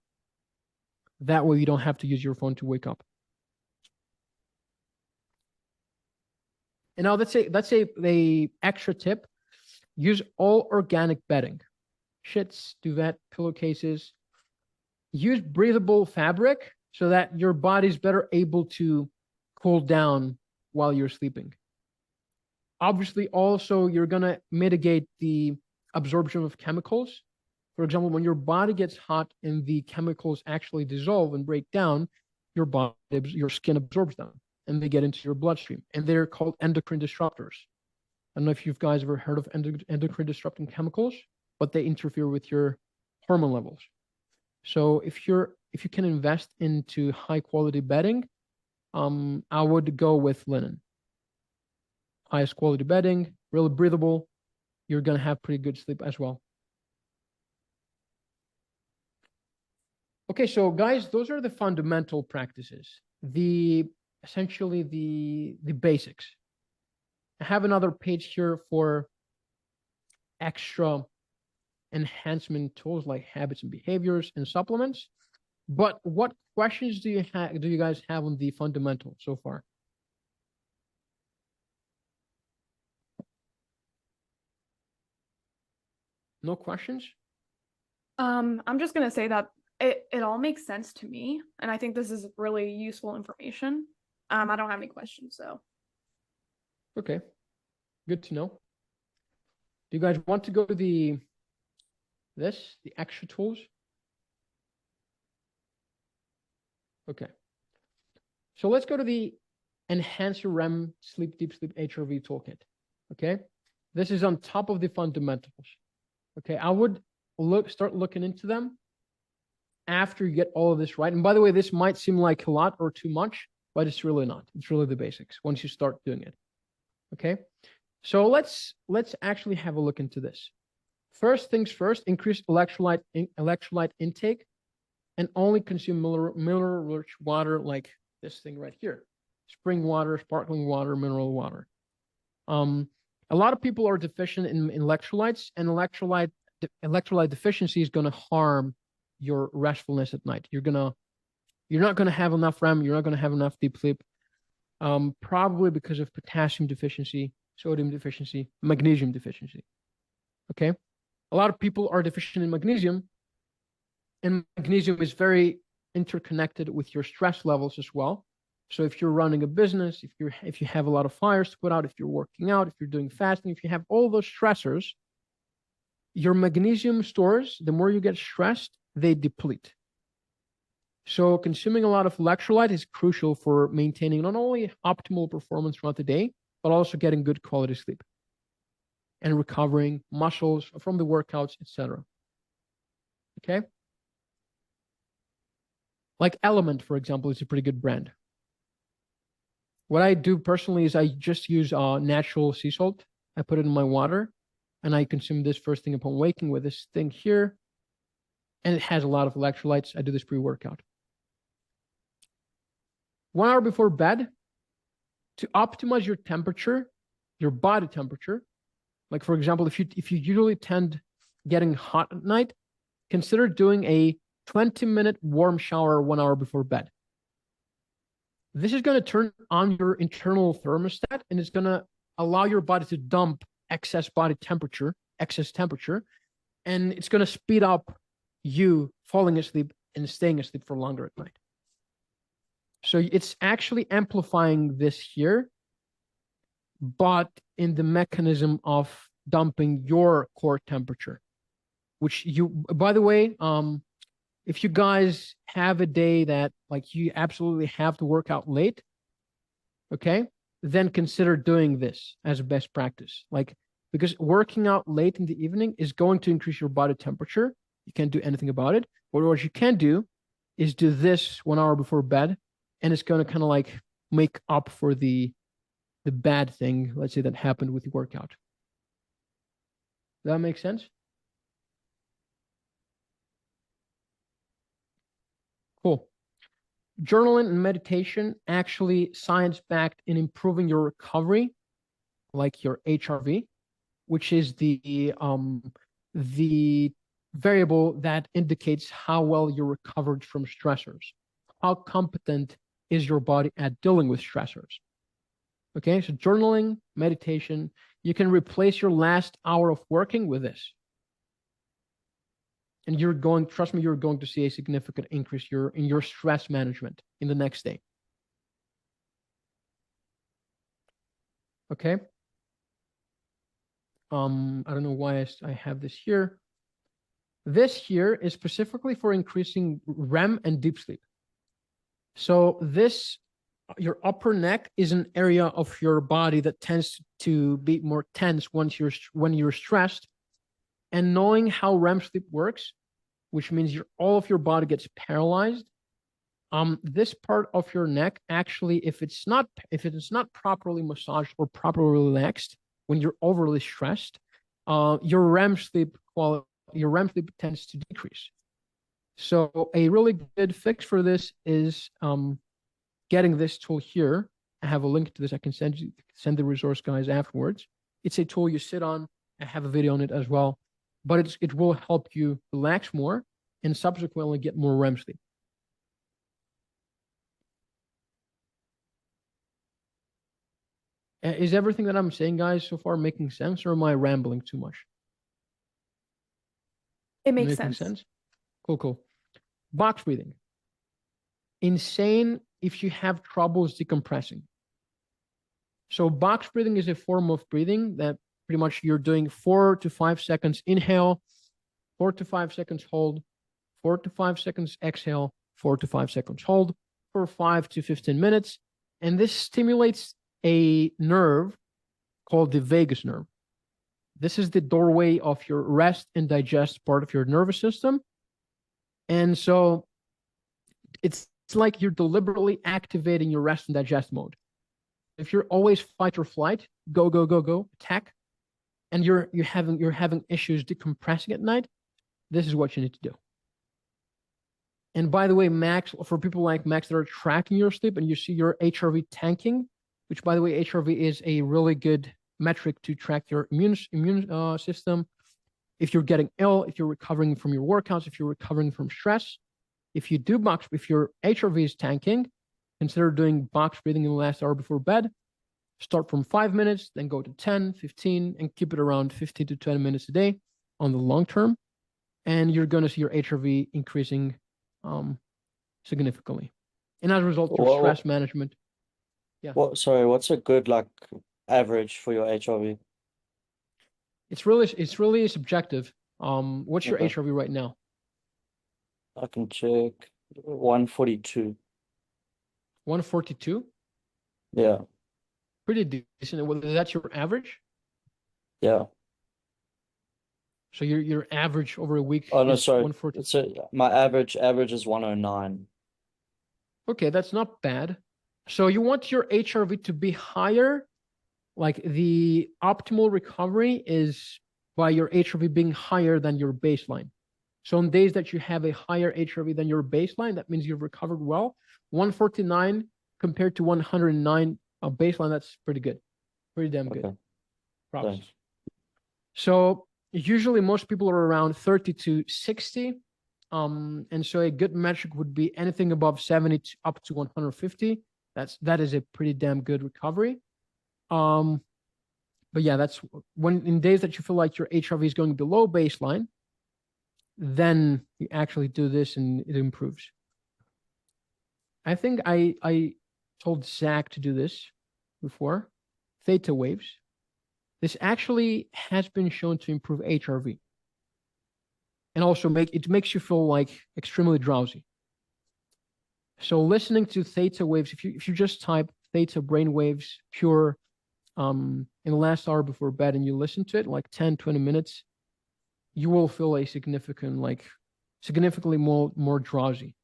That way you don't have to use your phone to wake up. And now let's say the extra tip: use all organic bedding, sheets, duvet, pillowcases. Use breathable fabric so that your body's better able to cool down while you're sleeping. Obviously, also you're gonna mitigate the absorption of chemicals. For example, when your body gets hot and the chemicals actually dissolve and break down, your skin absorbs them and they get into your bloodstream, and they're called endocrine disruptors. I don't know if you guys ever heard of endocrine disrupting chemicals, but they interfere with your hormone levels. So if you can invest into high quality bedding, I would go with linen. Highest quality bedding, really breathable. You're gonna have pretty good sleep as well. Okay, so guys, those are the fundamental practices. Essentially the basics. I have another page here for extra enhancement tools like habits and behaviors and supplements. But what questions do you guys have on the fundamental so far? No questions? I'm just gonna say that it all makes sense to me, and I think this is really useful information. I don't have any questions, so. Okay, good to know. Do you guys want to go to the extra tools? Okay. So let's go to the Enhance Your REM Sleep Deep Sleep HRV Toolkit. Okay. This is on top of the fundamentals. Okay. I would start looking into them after you get all of this right. And by the way, this might seem like a lot or too much, but it's really not. It's really the basics once you start doing it. Okay. So let's actually have a look into this. First things first, increase electrolyte intake and only consume mineral-rich water like this thing right here. Spring water, sparkling water, mineral water. A lot of people are deficient in electrolytes, and electrolyte deficiency is going to harm your restfulness at night. You're not going to have enough REM. You're not going to have enough deep sleep, probably because of potassium deficiency, sodium deficiency, magnesium deficiency. Okay. A lot of people are deficient in magnesium, and magnesium is very interconnected with your stress levels as well. So if you're running a business, if you have a lot of fires to put out, if you're working out, if you're doing fasting, if you have all those stressors, your magnesium stores, the more you get stressed, they deplete. So consuming a lot of electrolyte is crucial for maintaining not only optimal performance throughout the day, but also getting good quality sleep and recovering muscles from the workouts, etc. Okay. Like Element, for example, is a pretty good brand. What I do personally is I just use natural sea salt. I put it in my water and I consume this first thing upon waking with this thing here. And it has a lot of electrolytes. I do this pre-workout. 1 hour before bed, to optimize your temperature, your body temperature. Like for example, if you usually tend getting hot at night, consider doing a 20-minute warm shower 1 hour before bed. This is going to turn on your internal thermostat, and it's going to allow your body to dump excess temperature, and it's going to speed up you falling asleep and staying asleep for longer at night. So it's actually amplifying this here, but in the mechanism of dumping your core temperature, which by the way, if you guys have a day that like you absolutely have to work out late, okay, then consider doing this as a best practice. Like, because working out late in the evening is going to increase your body temperature. You can't do anything about it. But what you can do is do this 1 hour before bed, and it's going to kind of like make up for the bad thing, let's say, that happened with the workout. Does that make sense? Cool. Journaling and meditation actually science-backed in improving your recovery, like your HRV, which is the variable that indicates how well you're recovered from stressors. How competent is your body at dealing with stressors? Okay, so journaling, meditation, you can replace your last hour of working with this. And trust me, you're going to see a significant increase in your stress management in the next day. Okay. I don't know why I have this here. This here is specifically for increasing REM and deep sleep. So your upper neck is an area of your body that tends to be more tense when you're stressed. And knowing how REM sleep works, which means all of your body gets paralyzed. This part of your neck, actually, if it's not properly massaged or properly relaxed, when you're overly stressed, your REM sleep tends to decrease. So a really good fix for this is getting this tool here. I have a link to this. I can send the resource guys afterwards. It's a tool you sit on. I have a video on it as well, but it will help you relax more and subsequently get more REM sleep. Is everything that I'm saying, guys, so far making sense, or am I rambling too much? It makes Making sense. Cool. Box breathing. Insane if you have troubles decompressing. So box breathing is a form of breathing that pretty much you're doing 4 to 5 seconds inhale, 4 to 5 seconds hold, 4 to 5 seconds exhale, 4 to 5 seconds hold for 5 to 15 minutes. And this stimulates a nerve called the vagus nerve. This is the doorway of your rest and digest part of your nervous system. And so it's like you're deliberately activating your rest and digest mode. If you're always fight or flight, go, attack, and you're having issues decompressing at night, this is what you need to do. And by the way, Max, for people like Max that are tracking your sleep and you see your HRV tanking, which by the way, HRV is a really good metric to track your immune system. If you're getting ill, if you're recovering from your workouts, if you're recovering from stress, if your HRV is tanking, consider doing box breathing in the last hour before bed. Start from 5 minutes, then go to 10, 15, and keep it around 15 to 20 minutes a day on the long term. And you're going to see your HRV increasing significantly. And as a result, your stress management. Yeah. What's a good average for your HRV? It's really subjective. What's your Okay. HRV right now? I can check 142. 142? Yeah. Pretty decent. Well, is that your average? Yeah. So your average over a week Oh no, is sorry. 140. My average is 109. Okay, that's not bad. So you want your HRV to be higher. Like the optimal recovery is by your HRV being higher than your baseline. So on days that you have a higher HRV than your baseline, that means you've recovered well. 149 compared to 109 baseline, that's pretty good. Pretty damn good. Okay. Props. Thanks. So usually most people are around 30 to 60. And so a good metric would be anything above 70 up to 150. That is a pretty damn good recovery. But yeah, that's when in days that you feel like your HRV is going below baseline, then you actually do this and it improves. I think I told Zach to do this before. Theta waves. This actually has been shown to improve HRV. And also makes you feel like extremely drowsy. So listening to theta waves, if you just type theta brainwaves pure in the last hour before bed, and you listen to it like 10, 20 minutes, you will feel a significantly more drowsy.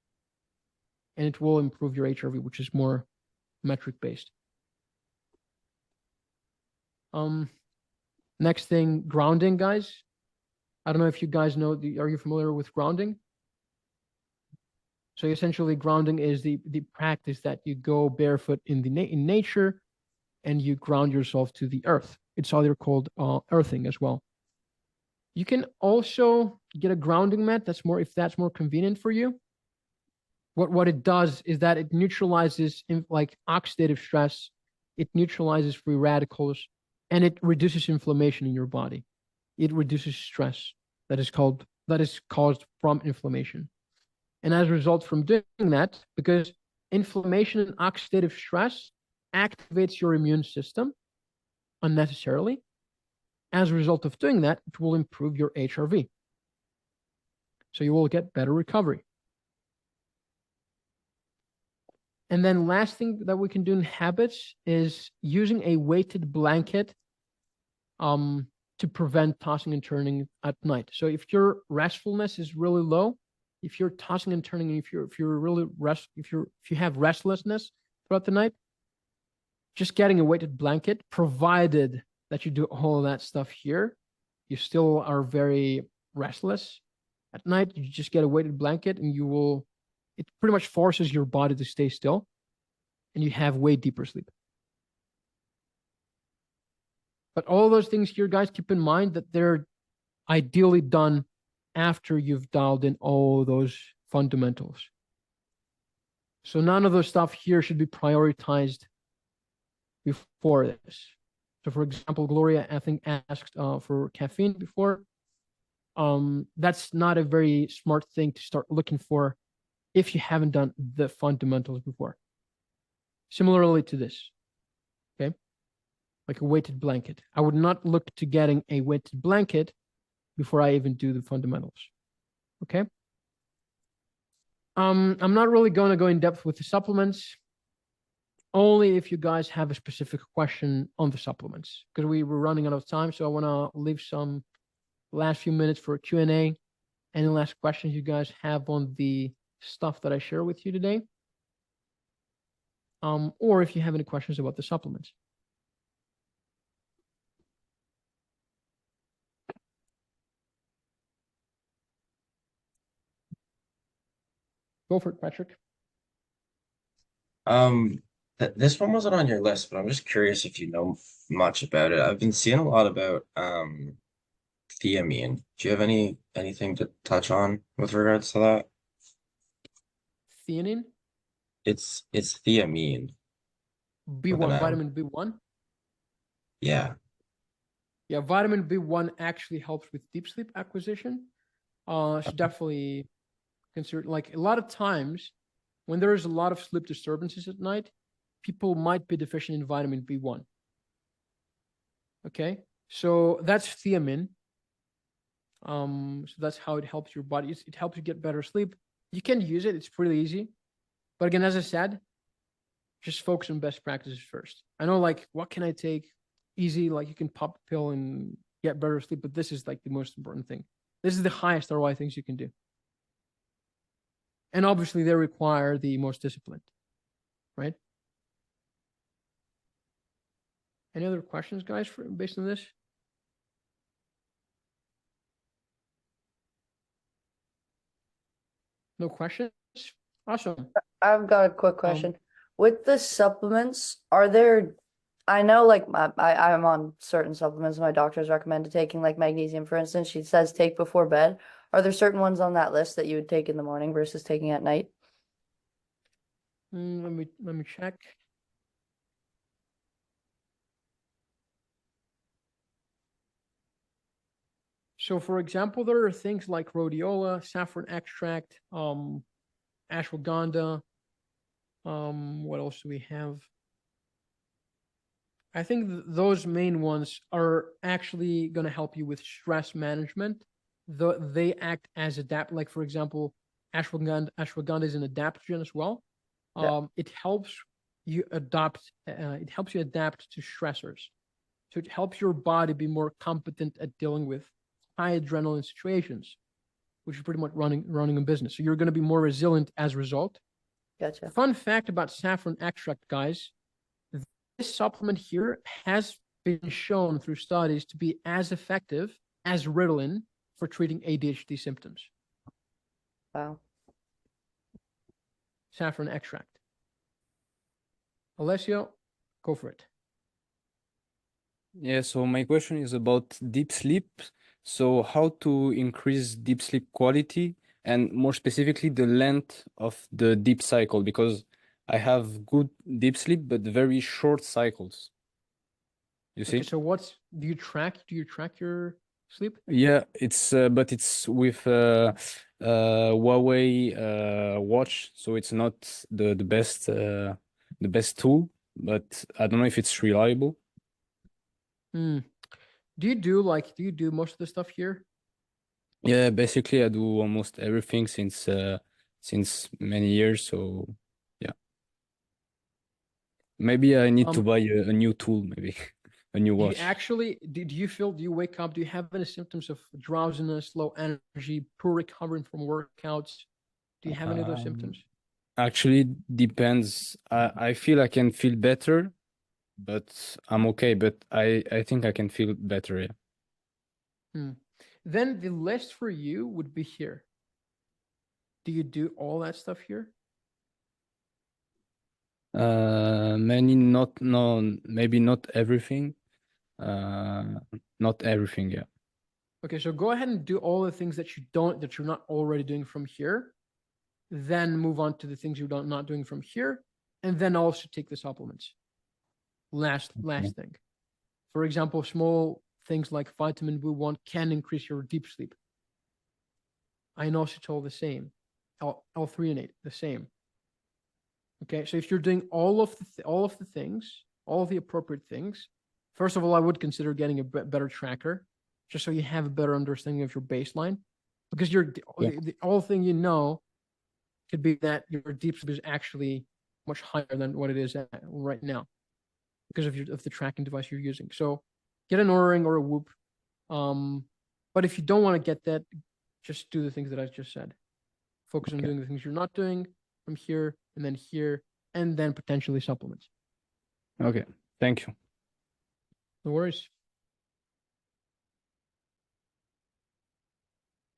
And it will improve your HRV, which is more metric based. Next thing, grounding, guys. I don't know if you guys know, are you familiar with grounding? So essentially grounding is the practice that you go barefoot in nature and you ground yourself to the earth. It's either called earthing as well. You can also get a grounding mat if that's more convenient for you. What it does is that it neutralizes like oxidative stress, it neutralizes free radicals, and it reduces inflammation in your body. It reduces stress that is caused from inflammation. And as a result from doing that, because inflammation and oxidative stress activates your immune system unnecessarily, as a result of doing that, it will improve your HRV. So you will get better recovery. And then last thing that we can do in habits is using a weighted blanket to prevent tossing and turning at night. So if your restfulness is really low, if you're tossing and turning, if you have restlessness throughout the night, just getting a weighted blanket, provided that you do all of that stuff here, you still are very restless at night, you just get a weighted blanket and it pretty much forces your body to stay still and you have way deeper sleep. But all those things here, guys, keep in mind that they're ideally done after you've dialed in all those fundamentals. So none of the stuff here should be prioritized before this. So for example, Gloria, I think, asked for caffeine before. That's not a very smart thing to start looking for if you haven't done the fundamentals before. Similarly to this, okay? Like a weighted blanket. I would not look to getting a weighted blanket before I even do the fundamentals, okay? I'm not really going to go in depth with the supplements, only if you guys have a specific question on the supplements, because we were running out of time. So I want to leave some last few minutes for Q&A. Any last questions you guys have on the stuff that I share with you today? Or if you have any questions about the supplements. Go for it, Patrick. This one wasn't on your list, but I'm just curious if you know much about it. I've been seeing a lot about thiamine. Do you have anything to touch on with regards to that? Theanine? It's thiamine with an B1, M. vitamin B1? Yeah. Yeah, vitamin B1 actually helps with deep sleep acquisition. Should definitely consider, like a lot of times when there is a lot of sleep disturbances at night, people might be deficient in vitamin B1. Okay, so that's thiamine. So that's how it helps your body. It helps you get better sleep. You can use it. It's pretty easy. But again, as I said, just focus on best practices first. I know, like, what can I take? Easy, like you can pop a pill and get better sleep, but this is like the most important thing. This is the highest ROI things you can do. And obviously they require the most discipline, right? Any other questions, guys, based on this? No questions? Awesome. I've got a quick question. With the supplements, I know like I'm on certain supplements my doctor's recommended taking, like magnesium, for instance. She says take before bed. Are there certain ones on that list that you would take in the morning versus taking at night? Let me check. So for example, there are things like rhodiola, saffron extract, ashwagandha. What else do we have? I think those main ones are actually going to help you with stress management. They act as like for example, ashwagandha is an adaptogen as well. It helps you adapt. It helps you adapt to stressors. So it helps your body be more competent at dealing with high adrenaline situations, which is pretty much running a business. So you're going to be more resilient as a result. Gotcha. Fun fact about saffron extract, guys. This supplement here has been shown through studies to be as effective as Ritalin for treating ADHD symptoms. Wow. Saffron extract. Alessio, go for it. Yeah, so my question is about deep sleep. So how to increase deep sleep quality and more specifically the length of the deep cycle, because I have good deep sleep but very short cycles. You Okay, see? so do you track your sleep? Yeah, it's but it's with Huawei watch, so it's not the best tool, but I don't know if it's reliable. Hmm. Do you do most of the stuff here? Yeah, basically I do almost everything since many years, so yeah. Maybe I need to buy a new tool, maybe a new Do you watch. actually do you wake up? Do you have any symptoms of drowsiness, low energy, poor recovering from workouts? Do you have any of those symptoms? Actually depends. I feel I can feel better, but I'm okay. But I think I can feel better, yeah. Then the list for you would be here. Do you do all that stuff here? Maybe not everything. Not everything, yeah. Okay, so go ahead and do all the things that you're not already doing from here. Then move on to the things you're not doing from here, and then also take the supplements. Last thing. For example, small things like vitamin B1 can increase your deep sleep. Inositol, the same. L-threonate, the same. Okay, so if you're doing all of the things, all of the appropriate things, first of all, I would consider getting a better tracker, just so you have a better understanding of your baseline, because the all thing you know could be that your deep sleep is actually much higher than what it is right now, because of the tracking device you're using. So get an Oura ring or a Whoop. But if you don't want to get that, just do the things that I just said. Focus on doing the things you're not doing from here, and then potentially supplements. Okay, thank you. No worries.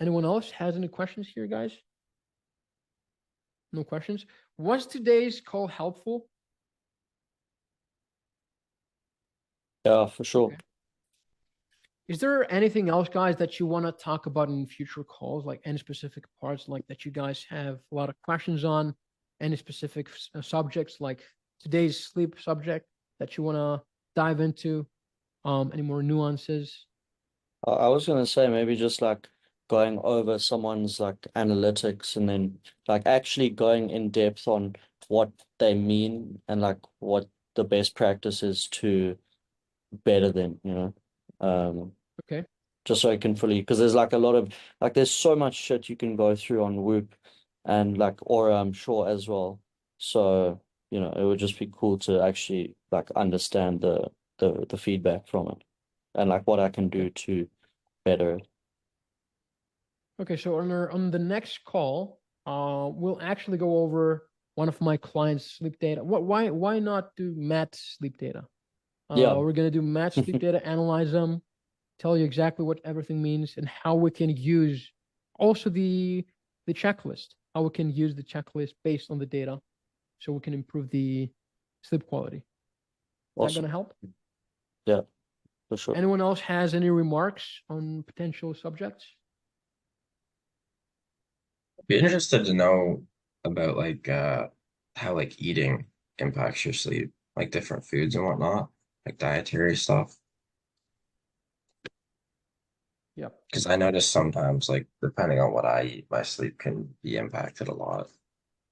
Anyone else has any questions here, guys? No questions? Was today's call helpful? Yeah, for sure. Okay. Is there anything else, guys, that you want to talk about in future calls, like any specific parts like that you guys have a lot of questions on, any specific subjects like today's sleep subject that you want to dive into, any more nuances? I was gonna say maybe just like going over someone's like analytics and then like actually going in depth on what they mean and like what the best practice is to better them, you know. Okay. Just so I can fully, because there's like a lot of like there's so much shit you can go through on Whoop and like Aura, I'm sure as well. So, you know, it would just be cool to actually like understand the feedback from it and like what I can do to better it. Okay, so on the next call, we'll actually go over one of my clients' sleep data. Why not do Matt's sleep data? Yeah. We're gonna do Matt's sleep data, analyze them, tell you exactly what everything means, and how we can use also the checklist. How we can use the checklist based on the data, so we can improve the sleep quality. Is that Awesome. gonna help? Yeah, for sure. Anyone else has any remarks on potential subjects? Be interested to know about like how like eating impacts your sleep, like different foods and whatnot, like dietary stuff. Yep. Because I notice sometimes, like depending on what I eat, my sleep can be impacted a lot.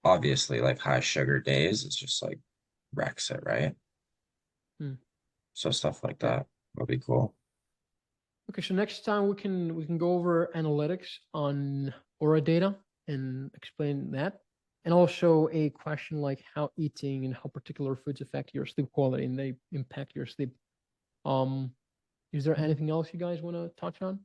Obviously, like high sugar days, it's just like wrecks it, right? So stuff like that would be cool. Okay, so next time we can go over analytics on Aura data and explain that. And also a question like how eating and how particular foods affect your sleep quality and they impact your sleep. Is there anything else you guys want to touch on?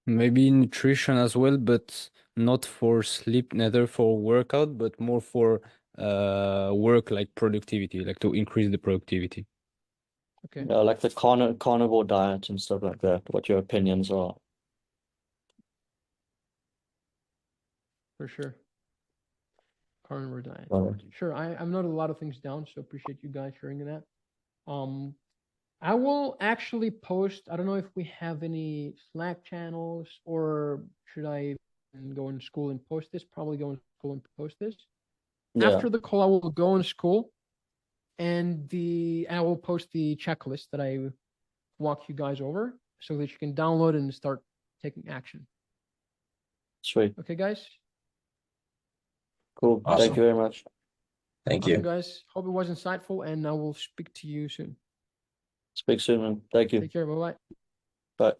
Maybe nutrition as well, but not for sleep, neither for workout, but more for work, like productivity, like to increase the productivity. Okay, Like the carnivore diet and stuff like that, what your opinions are. for sure. Carnivore diet. Right. Sure, I've noted a lot of things down, so appreciate you guys sharing that. I will actually post, I don't know if we have any Slack channels or should I go in school and post this? Probably go in school and post this. Yeah, After the call, I will go in school and I will post the checklist that I walk you guys over so that you can download and start taking action. sweet. Okay, guys? Cool. Thank Awesome. you very much. Thank Awesome, you. guys. Hope it was insightful and I will speak to you soon. Speak soon, man. Thank you. Take care. Bye-bye. Bye.